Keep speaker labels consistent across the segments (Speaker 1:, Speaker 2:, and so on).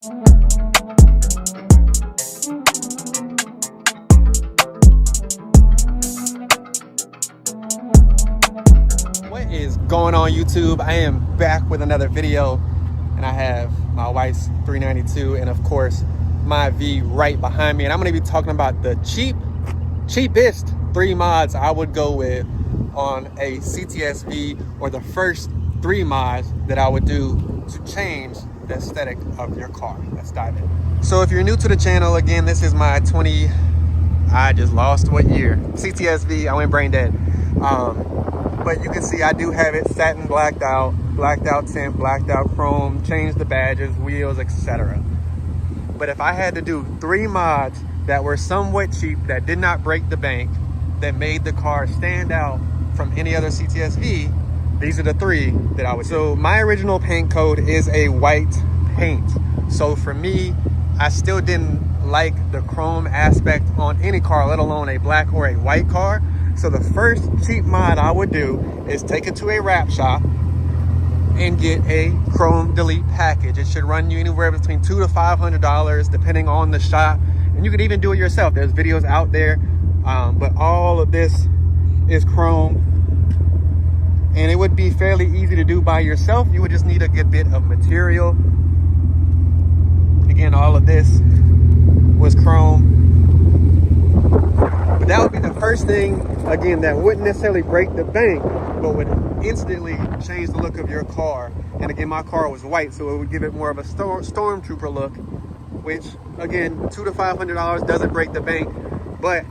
Speaker 1: What is going on, YouTube? I am back with another video, and I have my wife's 392 and of course my V right behind me, and I'm going to be talking about the cheapest 3 mods I would go with on a CTS-V, or the first 3 mods that I would do to change the aesthetic of your car. Let's dive in. So if you're new to the channel, again, this is my I just lost what year, CTS-V. I went brain dead. But you can see I do have it satin blacked out tint, blacked out chrome, changed the badges, wheels, etc. But if I had to do 3 mods that were somewhat cheap, that did not break the bank, that made the car stand out from any other CTS-V, these are the 3 that I would do. So my original paint code is a white paint. So for me, I still didn't like the chrome aspect on any car, let alone a black or a white car. So the first cheap mod I would do is take it to a wrap shop and get a chrome delete package. It should run you anywhere between $200 to $500 depending on the shop, and you could even do it yourself. There's videos out there, but all of this is chrome, and it would be fairly easy to do by yourself. You would just need a good bit of material. Again, all of this was chrome. But that would be the first thing, again, that wouldn't necessarily break the bank, but would instantly change the look of your car. And again, my car was white, so it would give it more of a stormtrooper look, which again, $200 to $500 doesn't break the bank, but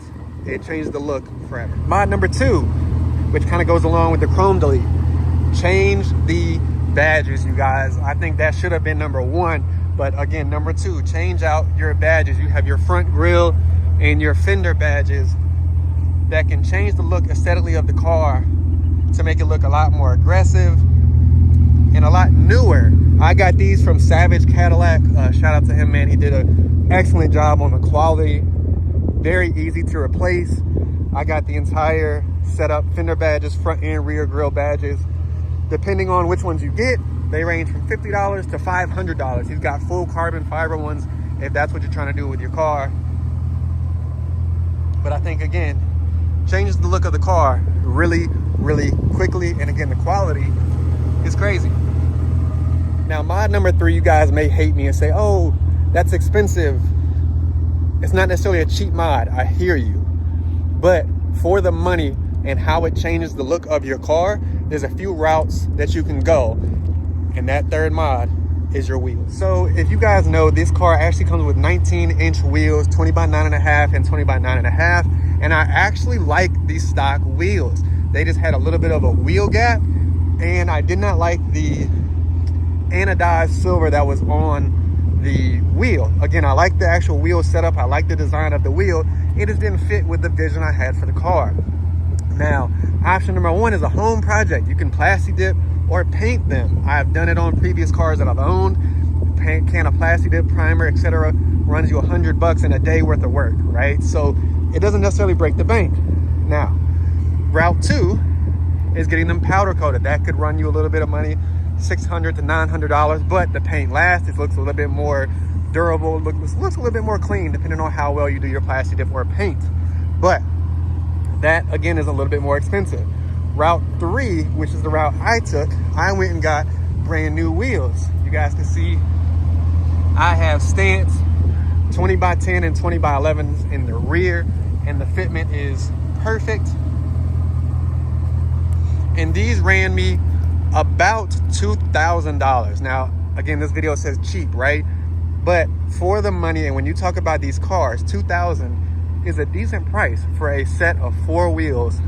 Speaker 1: it changed the look forever. Mod number 2, which kind of goes along with the chrome delete, change the badges, you guys. I think that should have been number 1, but again, number 2, change out your badges. You have your front grille and your fender badges that can change the look aesthetically of the car to make it look a lot more aggressive and a lot newer. I got these from Savage Cadillac. Shout out to him, man. He did an excellent job on the quality. Very easy to replace. I got the entire setup, fender badges, front and rear grille badges. Depending on which ones you get, they range from $50 to $500. He's got full carbon fiber ones if that's what you're trying to do with your car. But I think, again, changes the look of the car really quickly, and again, the quality is crazy. Now, mod number 3, you guys may hate me and say, oh, that's expensive. It's not necessarily a cheap mod, I hear you, but for the money and how it changes the look of your car, there's a few routes that you can go, and that 3rd mod is your wheels. So if you guys know, this car actually comes with 19-inch wheels, 20 by 9.5 and 20 by 9.5, and I actually like these stock wheels. They just had a little bit of a wheel gap, and I did not like the anodized silver that was on the wheel. Again, I like the actual wheel setup, I like the design of the wheel. It just didn't fit with the vision I had for the car. Now, option number 1 is a home project. You can plasti dip or paint them. I've done it on previous cars that I've owned. Can of plasti dip, primer, etc. runs you $100 in a day worth of work, right? So it doesn't necessarily break the bank. Now, route 2 is getting them powder coated. That could run you a little bit of money, $600 to $900, but the paint lasts. It looks a little bit more durable, looks a little bit more clean depending on how well you do your plasti dip or paint. But that, again, is a little bit more expensive. Route 3, which is the route I took, I went and got brand new wheels. You guys can see I have stance 20 by 10 and 20 by 11s in the rear, and the fitment is perfect. And these ran me about $2,000. Now, again, this video says cheap, right? But for the money, and when you talk about these cars, $2,000 is a decent price for a set of 4 wheels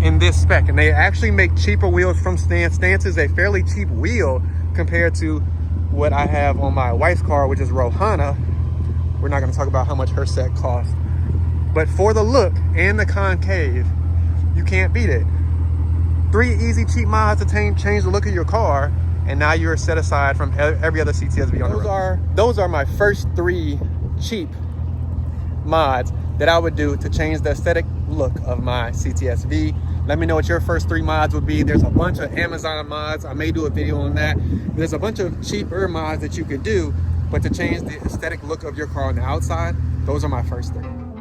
Speaker 1: in this spec. And they actually make cheaper wheels from Stance. Stance is a fairly cheap wheel compared to what I have on my wife's car, which is Rohana. We're not going to talk about how much her set costs, but for the look and the concave, you can't beat it. 3 easy cheap mods to change the look of your car, and now you're set aside from every other CTS-V on the road. Those are my first 3 cheap mods that I would do to change the aesthetic look of my CTS-V. Let me know what your first 3 mods would be. There's a bunch of Amazon mods. I may do a video on that. There's a bunch of cheaper mods that you could do, but to change the aesthetic look of your car on the outside, those are my first 3.